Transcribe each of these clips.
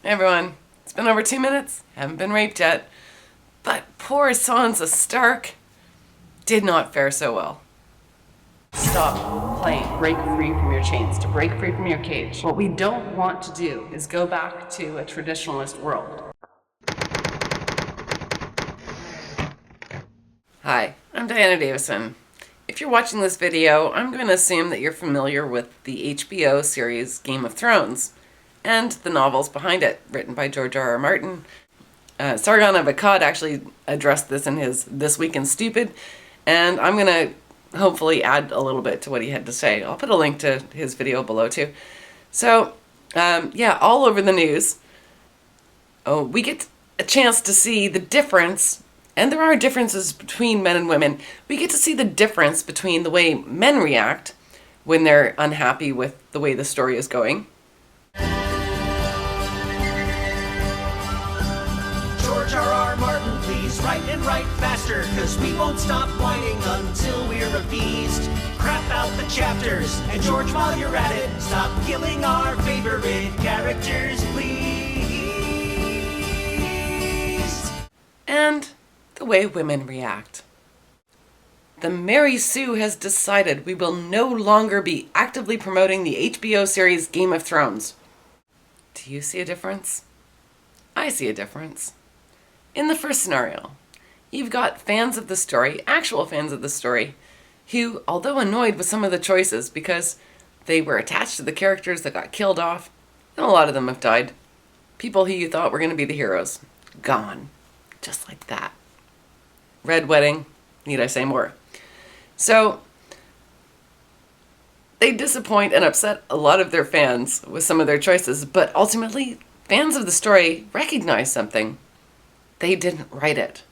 Hey everyone, it's been over 2 minutes, haven't been raped yet, but poor Sansa Stark did not fare so well. Stop playing break free from your chains, to break free from your cage. What we don't want to do is go back to a traditionalist world. Hi, I'm Diana Davison. If you're watching this video, I'm going to assume that you're familiar with the HBO series Game of Thrones and the novels behind it, written by George R.R. Martin. Sargon of Akkad actually addressed this in his This Week in Stupid, and I'm going to hopefully add a little bit to what he had to say. I'll put a link to his video below too. So, yeah, all over the news, we get a chance to see the difference, and there are differences between men and women. We get to see the difference between the way men react when they're unhappy with the way the story is going. George R.R. Martin, please write and write faster, cause we won't stop whining until we're appeased. Crap out the chapters, and George, while you're at it, stop killing our favorite characters, please. And the way women react. The Mary Sue has decided we will no longer be actively promoting the HBO series Game of Thrones. Do you see a difference? I see a difference. In the first scenario, you've got fans of the story, actual fans of the story, who, although annoyed with some of the choices because they were attached to the characters that got killed off, and a lot of them have died, people who you thought were going to be the heroes, gone. Just like that. Red wedding, need I say more? So, they disappoint and upset a lot of their fans with some of their choices, but ultimately, fans of the story recognize something. They didn't write it.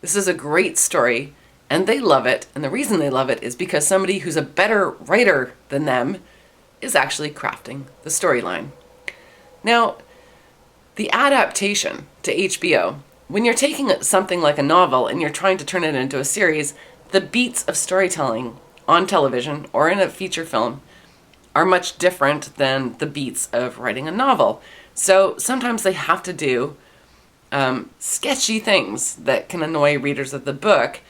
This is a great story, and they love it, and the reason they love it is because somebody who's a better writer than them is actually crafting the storyline. Now, the adaptation to HBO, when you're taking something like a novel and you're trying to turn it into a series, the beats of storytelling on television or in a feature film are much different than the beats of writing a novel. So sometimes they have to do sketchy things that can annoy readers of the book,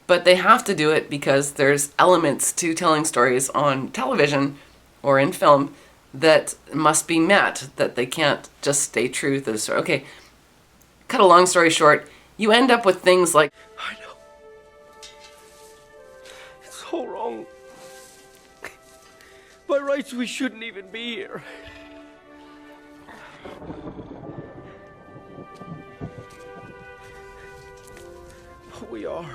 but they have to do it because there's elements to telling stories on television or in film that must be met, that they can't just stay true to the story. Okay, cut a long story short, you end up with things like, I know. It's all wrong. By rights, we shouldn't even be here. But we are.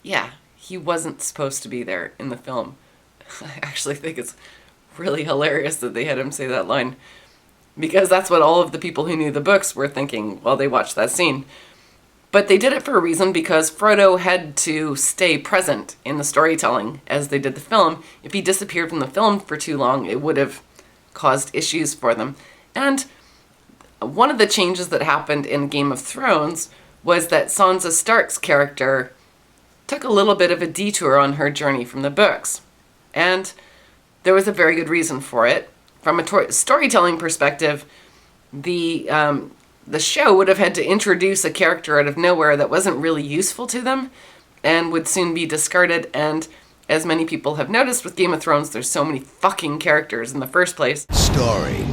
yeah, he wasn't supposed to be there in the film. I actually think it's really hilarious that they had him say that line, because that's what all of the people who knew the books were thinking while they watched that scene. But they did it for a reason, because Frodo had to stay present in the storytelling as they did the film. If he disappeared from the film for too long, it would have caused issues for them. And one of the changes that happened in Game of Thrones was that Sansa Stark's character took a little bit of a detour on her journey from the books. And there was a very good reason for it. From a storytelling perspective, the show would have had to introduce a character out of nowhere that wasn't really useful to them and would soon be discarded. And as many people have noticed with Game of Thrones, there's so many fucking characters in the first place. Starring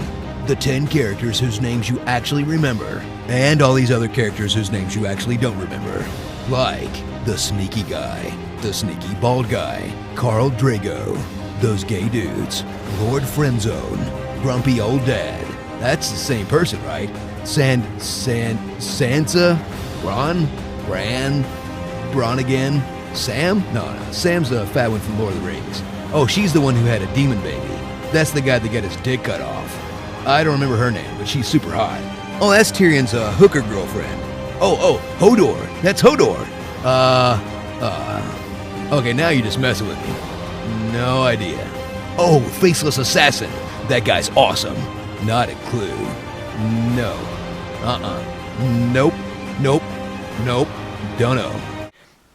the 10 characters whose names you actually remember, and all these other characters whose names you actually don't remember. Like the sneaky guy, the sneaky bald guy, Carl Drago, those gay dudes, Lord Friendzone, grumpy old dad. That's the same person, right? Sansa? Bron again? Sam? No, Sam's the fat one from Lord of the Rings. Oh, she's the one who had a demon baby. That's the guy that got his dick cut off. I don't remember her name, but she's super hot. Oh, that's Tyrion's hooker girlfriend. Oh, Hodor. That's Hodor. Okay, now you're just messing with me. No idea. Oh, Faceless Assassin. That guy's awesome. Not a clue. No. Nope. Don't know.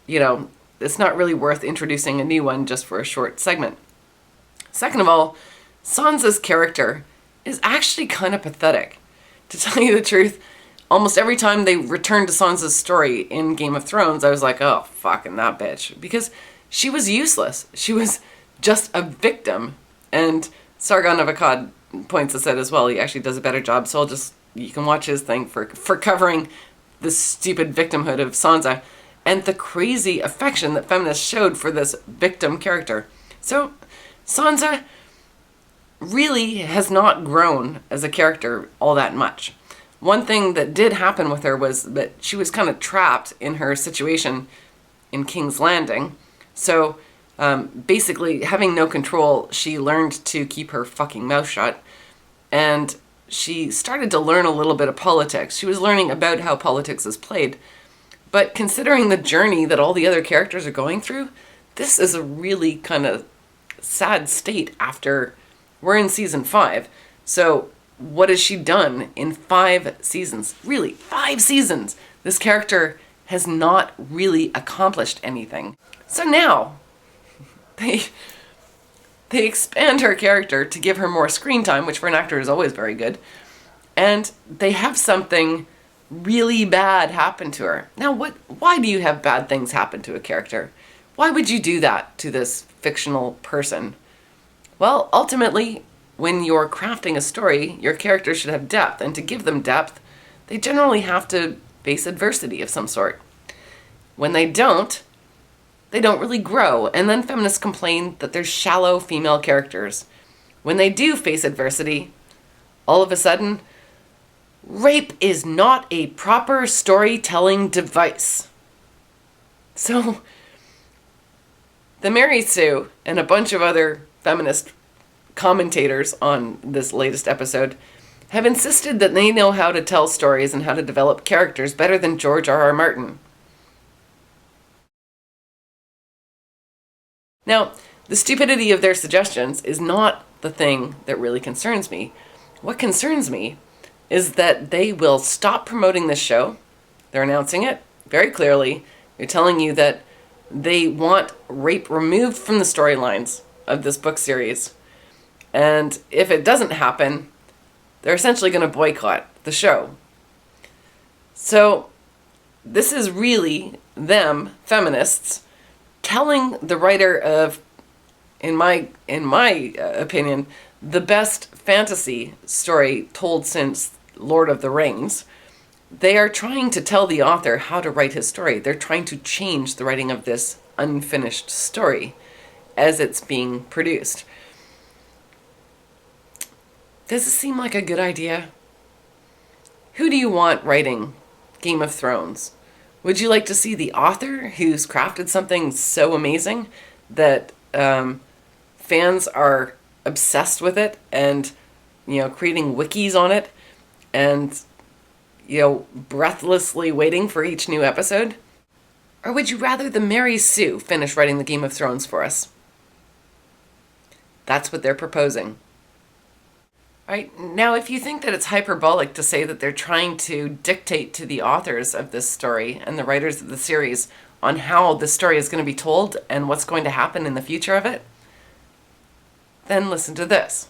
You know, it's not really worth introducing a new one just for a short segment. Second of all, Sansa's character is actually kind of pathetic. To tell you the truth, almost every time they returned to Sansa's story in Game of Thrones, I was like, oh, fucking that bitch. Because she was useless. She was just a victim. And Sargon of Akkad points this out as well. He actually does a better job, so you can watch his thing for covering the stupid victimhood of Sansa and the crazy affection that feminists showed for this victim character. So Sansa really has not grown as a character all that much. One thing that did happen with her was that she was kind of trapped in her situation in King's Landing. So basically, having no control, she learned to keep her fucking mouth shut. And she started to learn a little bit of politics. She was learning about how politics is played. But considering the journey that all the other characters are going through, this is a really kind of sad state after we're in season 5. So what has she done in 5 seasons? Really, 5 seasons! This character has not really accomplished anything. So now, they expand her character to give her more screen time, which for an actor is always very good. And they have something really bad happen to her. Now, why do you have bad things happen to a character? Why would you do that to this fictional person? Well, ultimately, when you're crafting a story, your characters should have depth, and to give them depth, they generally have to face adversity of some sort. When they don't really grow, and then feminists complain that they're shallow female characters. When they do face adversity, all of a sudden, rape is not a proper storytelling device. So, the Mary Sue and a bunch of other feminist commentators on this latest episode have insisted that they know how to tell stories and how to develop characters better than George R.R. Martin. Now, the stupidity of their suggestions is not the thing that really concerns me. What concerns me is that they will stop promoting this show. They're announcing it very clearly. They're telling you that they want rape removed from the storylines of this book series. And if it doesn't happen, they're essentially going to boycott the show. So this is really them, feminists, telling the writer of, in my opinion, the best fantasy story told since Lord of the Rings. They are trying to tell the author how to write his story. They're trying to change the writing of this unfinished story as it's being produced. Does it seem like a good idea? Who do you want writing Game of Thrones? Would you like to see the author who's crafted something so amazing that fans are obsessed with it and, creating wikis on it and, breathlessly waiting for each new episode? Or would you rather the Mary Sue finish writing the Game of Thrones for us? That's what they're proposing. Right? Now, if you think that it's hyperbolic to say that they're trying to dictate to the authors of this story and the writers of the series on how the story is going to be told and what's going to happen in the future of it, then listen to this.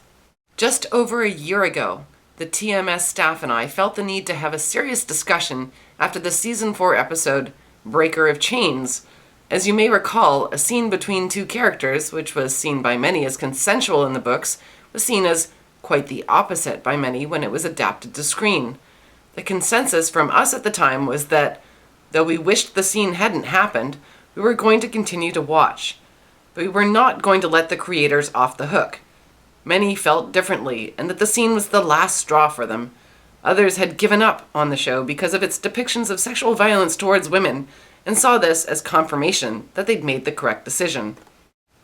Just over a year ago, the TMS staff and I felt the need to have a serious discussion after the season 4 episode, Breaker of Chains. As you may recall, a scene between 2 characters, which was seen by many as consensual in the books, was seen as quite the opposite by many when it was adapted to screen. The consensus from us at the time was that, though we wished the scene hadn't happened, we were going to continue to watch. But we were not going to let the creators off the hook. Many felt differently, and that the scene was the last straw for them. Others had given up on the show because of its depictions of sexual violence towards women, and saw this as confirmation that they'd made the correct decision.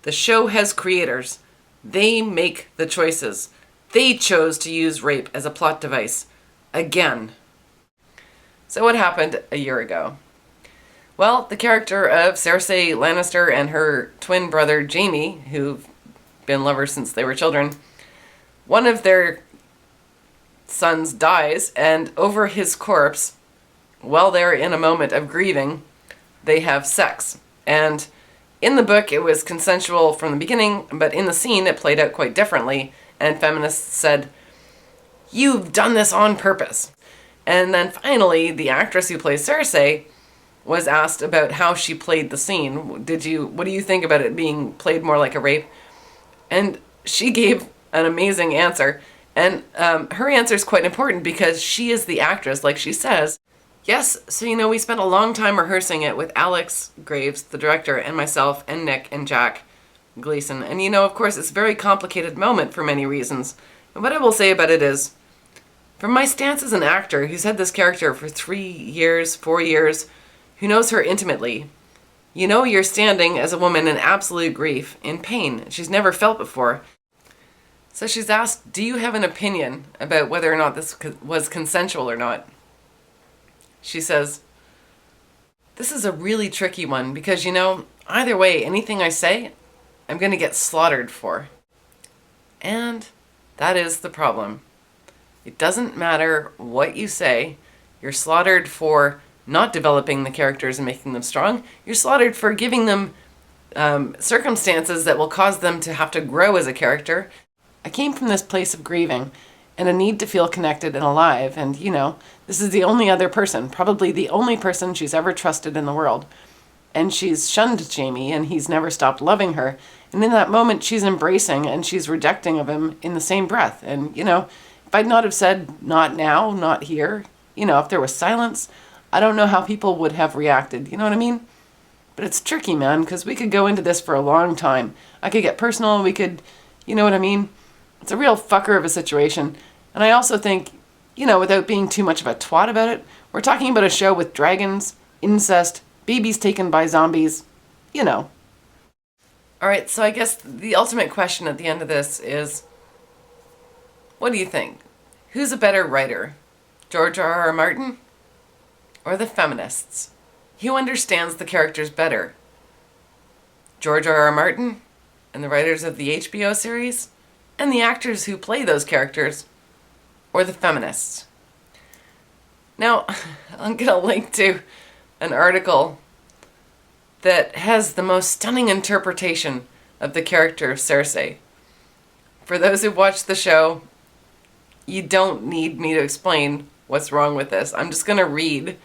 The show has creators. They make the choices. They chose to use rape as a plot device. Again. So what happened a year ago? Well, the character of Cersei Lannister and her twin brother Jaime, who've been lovers since they were children, one of their sons dies, and over his corpse, while they're in a moment of grieving, they have sex. And in the book, it was consensual from the beginning, but in the scene, it played out quite differently. And feminists said, You've done this on purpose. And then finally, the actress who plays Cersei was asked about how she played the scene. What do you think about it being played more like a rape? And she gave an amazing answer. And her answer is quite important because she is the actress, like she says. Yes, so we spent a long time rehearsing it with Alex Graves, the director, and myself, and Nick, and Jack Gleason. And of course, it's a very complicated moment for many reasons. And what I will say about it is, from my stance as an actor who's had this character for 3 years, 4 years, who knows her intimately, you're standing as a woman in absolute grief, in pain she's never felt before. So she's asked, do you have an opinion about whether or not this was consensual or not? She says, this is a really tricky one because, either way, anything I say, I'm going to get slaughtered for. And that is the problem. It doesn't matter what you say. You're slaughtered for not developing the characters and making them strong. You're slaughtered for giving them circumstances that will cause them to have to grow as a character. I came from this place of grieving and a need to feel connected and alive. And, this is the only other person, probably the only person she's ever trusted in the world. And she's shunned Jaime and he's never stopped loving her. And in that moment, she's embracing and she's rejecting of him in the same breath. And, if I'd not have said, not now, not here, if there was silence, I don't know how people would have reacted. You know what I mean? But it's tricky, man, because we could go into this for a long time. I could get personal. We could, you know what I mean? It's a real fucker of a situation. And I also think, without being too much of a twat about it, we're talking about a show with dragons, incest, babies taken by zombies, All right, so I guess the ultimate question at the end of this is, what do you think? Who's a better writer? George R.R. Martin or the feminists? Who understands the characters better? George R.R. Martin and the writers of the HBO series and the actors who play those characters, or the feminists? Now, I'm going to link to an article that has the most stunning interpretation of the character of Cersei. For those who've watched the show, you don't need me to explain what's wrong with this. I'm just going to read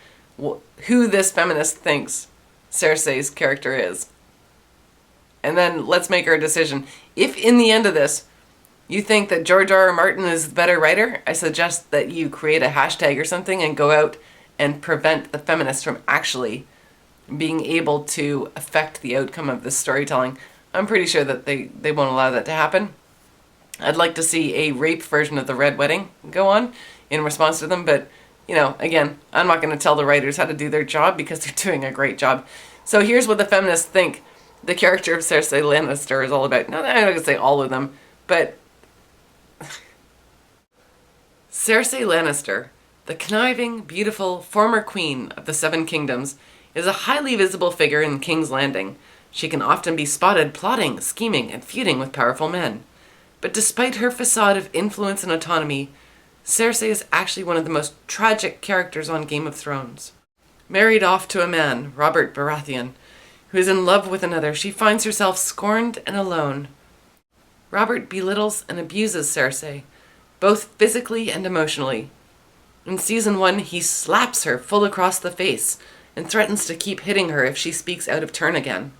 who this feminist thinks Cersei's character is. And then let's make our decision. If in the end of this, you think that George R.R. Martin is the better writer, I suggest that you create a hashtag or something and go out and prevent the feminists from actually being able to affect the outcome of this storytelling. I'm pretty sure that they won't allow that to happen. I'd like to see a rape version of the Red Wedding go on in response to them, but, again, I'm not going to tell the writers how to do their job because they're doing a great job. So here's what the feminists think the character of Cersei Lannister is all about. Not that I'm going to say all of them, but Cersei Lannister, the conniving, beautiful, former queen of the Seven Kingdoms, is a highly visible figure in King's Landing. She can often be spotted plotting, scheming, and feuding with powerful men. But despite her facade of influence and autonomy, Cersei is actually one of the most tragic characters on Game of Thrones. Married off to a man, Robert Baratheon, who is in love with another, she finds herself scorned and alone. Robert belittles and abuses Cersei, both physically and emotionally. In season 1, he slaps her full across the face and threatens to keep hitting her if she speaks out of turn again.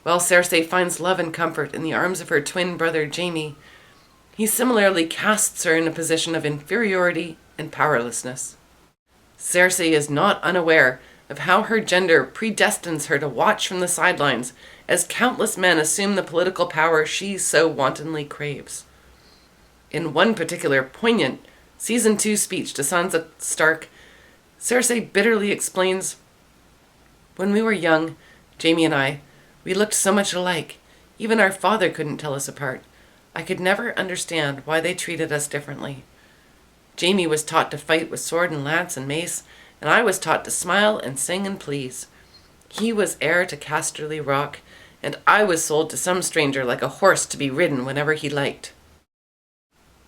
While Cersei finds love and comfort in the arms of her twin brother Jaime, he similarly casts her in a position of inferiority and powerlessness. Cersei is not unaware of how her gender predestines her to watch from the sidelines as countless men assume the political power she so wantonly craves. In one particular poignant Season 2 speech to Sansa Stark, Cersei bitterly explains, "When we were young, Jaime and I, we looked so much alike. Even our father couldn't tell us apart. I could never understand why they treated us differently. Jaime was taught to fight with sword and lance and mace, and I was taught to smile and sing and please. He was heir to Casterly Rock, and I was sold to some stranger like a horse to be ridden whenever he liked."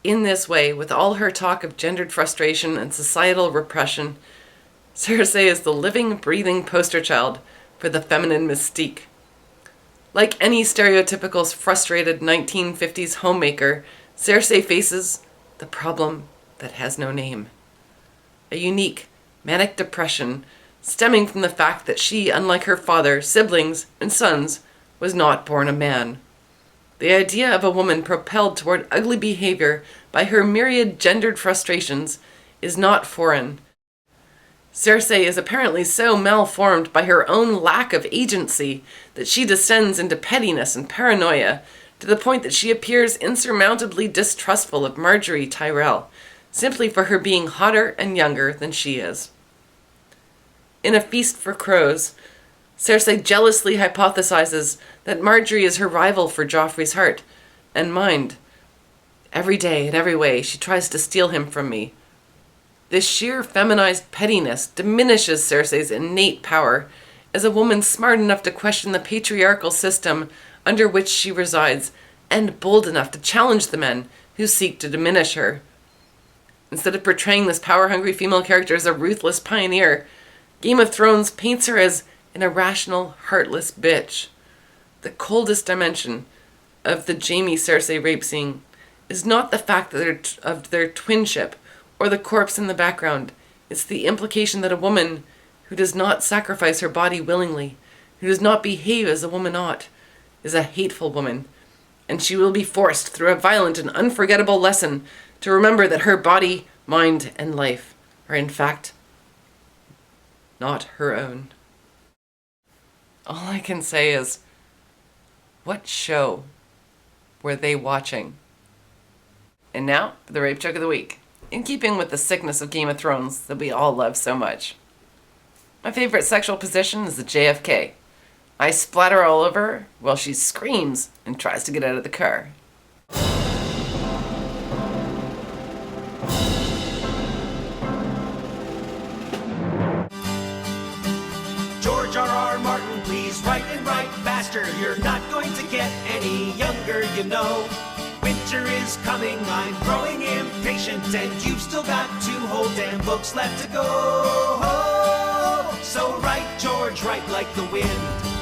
In this way, with all her talk of gendered frustration and societal repression, Cersei is the living, breathing poster child for the feminine mystique. Like any stereotypical frustrated 1950s homemaker, Cersei faces the problem that has no name. A unique, manic depression stemming from the fact that she, unlike her father, siblings, and sons, was not born a man. The idea of a woman propelled toward ugly behavior by her myriad gendered frustrations is not foreign. Cersei is apparently so malformed by her own lack of agency that she descends into pettiness and paranoia, to the point that she appears insurmountably distrustful of Margaery Tyrell, simply for her being hotter and younger than she is. In A Feast for Crows, Cersei jealously hypothesizes that Margaery is her rival for Joffrey's heart and mind. Every day, in every way, she tries to steal him from me. This sheer feminized pettiness diminishes Cersei's innate power as a woman smart enough to question the patriarchal system under which she resides, and bold enough to challenge the men who seek to diminish her. Instead of portraying this power-hungry female character as a ruthless pioneer, Game of Thrones paints her as an irrational, heartless bitch. The coldest dimension of the Jaime-Cersei rape scene is not the fact that of their twinship or the corpse in the background. It's the implication that a woman who does not sacrifice her body willingly, who does not behave as a woman ought, is a hateful woman, and she will be forced through a violent and unforgettable lesson to remember that her body, mind, and life are in fact not her own. All I can say is, what show were they watching? And now for the rape joke of the week, in keeping with the sickness of Game of Thrones that we all love so much. My favorite sexual position is the JFK. I splatter all over her while she screams and tries to get out of the car. George R.R. Martin, please write and write faster. You're not going to get any younger, you know. Winter is coming, I'm growing impatient, and you've still got 2 whole damn books left to go. So write, George, write like the wind.